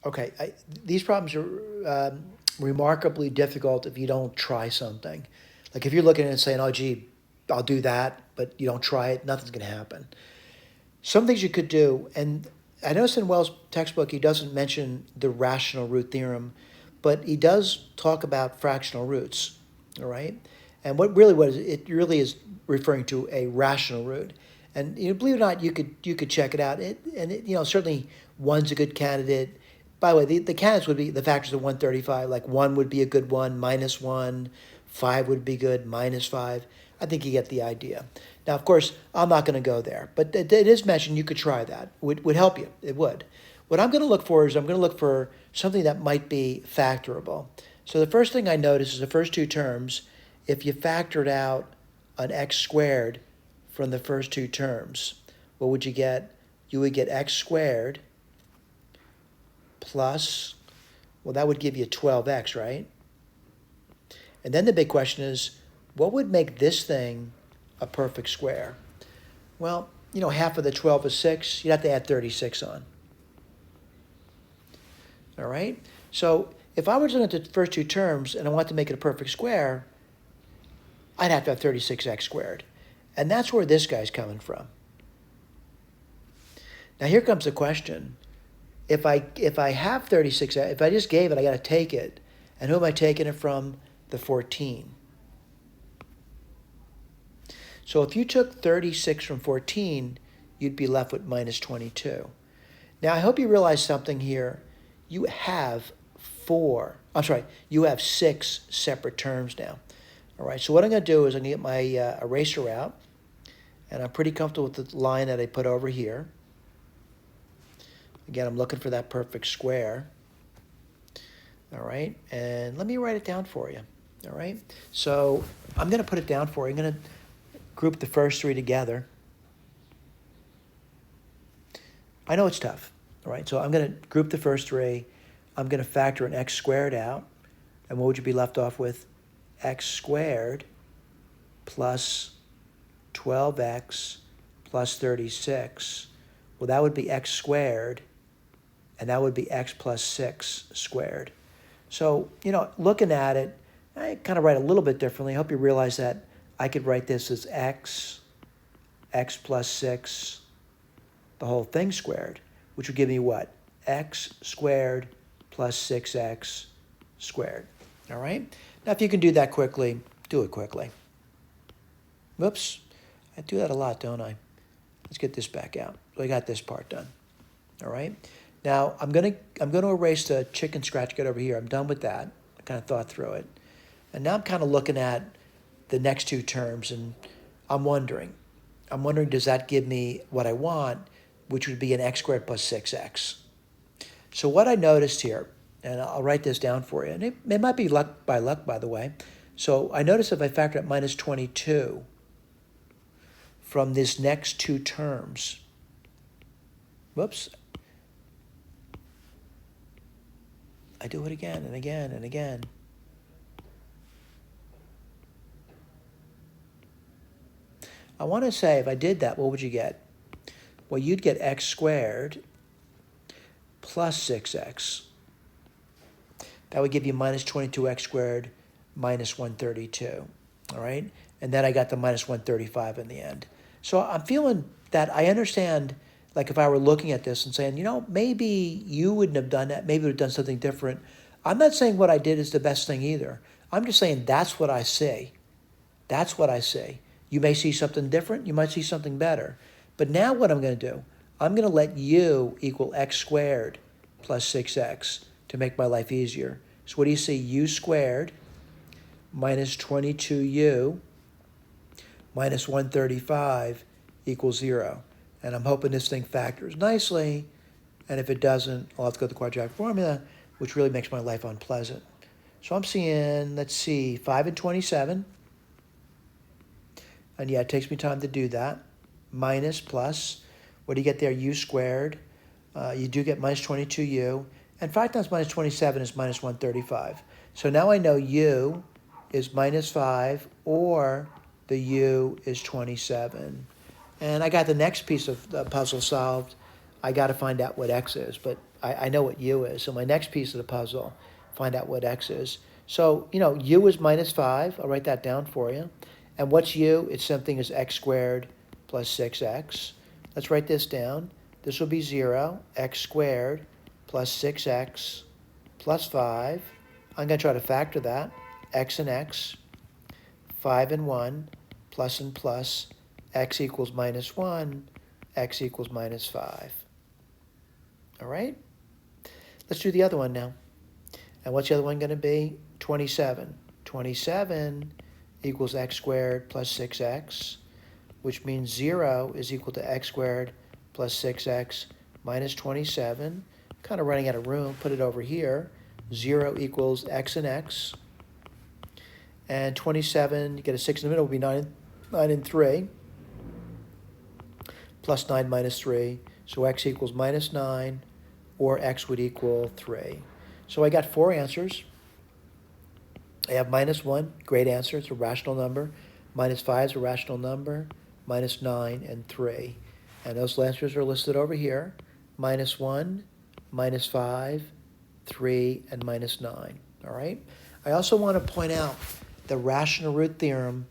Okay, these problems are remarkably difficult if you don't try something. Like if you're looking at it and saying, oh, gee, I'll do that, but you don't try it, nothing's going to happen. Some things you could do, and I noticed in Wells' textbook he doesn't mention the rational root theorem, but he does talk about fractional roots, all right? And it really is referring to a rational root. And believe it or not, you could check it out. Certainly one's a good candidate. By the way, the candidates would be the factors of 135. Like 1 would be a good one, -1, 5 would be good, -5. I think you get the idea. Now, of course, I'm not going to go there, but it is mentioned you could try that. Would help you. It would. What I'm going to look for is I'm going to look for something that might be factorable. So the first thing I notice is the first two terms. If you factored out an x squared from the first two terms, what would you get? You would get x squared plus, well, that would give you 12x, right? And then the big question is, what would make this thing a perfect square? Well, half of the 12 is 6. You'd have to add 36 on. All right? So if I was looking at the first two terms and I want to make it a perfect square, I'd have to have 36x squared. And that's where this guy's coming from. Now here comes the question. If I have 36, if I just gave it, I got to take it. And who am I taking it from? The 14. So if you took 36 from 14, you'd be left with -22. Now I hope you realize something here. You have you have 6 separate terms now. All right, so what I'm going to do is I'm going to get my eraser out, and I'm pretty comfortable with the line that I put over here. Again, I'm looking for that perfect square. All right, and let me write it down for you. All right, so I'm going to put it down for you. I'm going to group the first 3 together. I know it's tough. All right, so I'm going to group the first 3. I'm going to factor an x squared out. And what would you be left off with? X squared plus 12x plus 36. Well, that would be x squared, and that would be x plus 6 squared. So, looking at it, I kind of write a little bit differently. I hope you realize that I could write this as x plus 6, the whole thing squared, which would give me what? X squared plus 6x squared. All right? Now, if you can do that quickly, do it quickly. Whoops. I do that a lot, don't I? Let's get this back out. So I got this part done. All right? Now, I'm going to erase the chicken scratch guard over here. I'm done with that. I kind of thought through it. And now I'm kind of looking at the next 2 terms, and I'm wondering, does that give me what I want, which would be an x squared plus 6x? So what I noticed here, and I'll write this down for you, and it might be luck, by the way. So I noticed if I factor out -22 from this next 2 terms, whoops, I do it again and again and again. I want to say if I did that, what would you get? Well, you'd get x squared plus 6x. That would give you -22x squared minus 132, all right? And then I got the -135 in the end. So I'm feeling that I understand, like if I were looking at this and saying, maybe you wouldn't have done that, maybe you would have done something different. I'm not saying what I did is the best thing either. I'm just saying that's what I see. That's what I see. You may see something different. You might see something better. But now what I'm going to do, I'm going to let u equal x squared plus 6x to make my life easier. So what do you see? U squared minus 22u minus 135 equals 0. And I'm hoping this thing factors nicely. And if it doesn't, I'll have to go to the quadratic formula, which really makes my life unpleasant. So I'm seeing, let's see, 5 and 27. And yeah, it takes me time to do that. Minus plus, what do you get there? U squared. You do get minus 22u. And 5 times minus 27 is minus 135. So now I know u is minus 5 or the u is 27. And I got the next piece of the puzzle solved. I got to find out what x is, but I know what u is. So my next piece of the puzzle, find out what x is. So, u is minus 5. I'll write that down for you. And what's u? It's something as x squared plus 6x. Let's write this down. This will be 0, x squared plus 6x plus 5. I'm going to try to factor that. X and x, 5 and 1, plus and plus, x equals minus 1, x equals minus 5. All right? Let's do the other one now. And what's the other one going to be? 27. 27 equals x squared plus 6x, which means 0 is equal to x squared plus 6x minus 27. Kind of running out of room, put it over here. 0 equals x and x. And 27, you get a 6 in the middle, will be 9 and 3. Plus 9 minus 3. So x equals minus 9, or x would equal 3. So I got 4 answers. I have minus 1, great answer, it's a rational number. Minus 5 is a rational number. Minus 9 and 3. And those answers are listed over here. Minus 1, minus 5, 3, and minus 9. All right? I also want to point out the rational root theorem,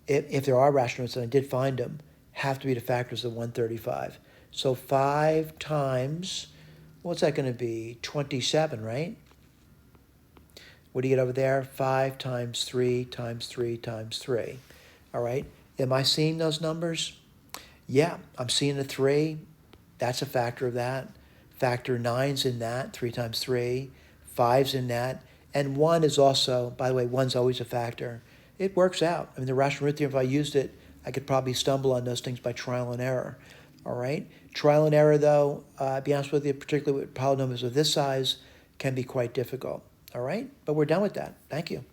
if there are rational roots, and I did find them, have to be the factors of 135. So 5 times, what's that going to be? 27, right? What do you get over there? 5 times 3 times 3 times 3. All right? Am I seeing those numbers? Yeah, I'm seeing a 3. That's a factor of that. Factor 9's in that, 3 times 3. 5's in that. And 1 is also, by the way, 1's always a factor. It works out. I mean, the rational root theorem, if I used it, I could probably stumble on those things by trial and error. All right? Trial and error, though, to be honest with you, particularly with polynomials of this size, can be quite difficult. All right? But we're done with that. Thank you.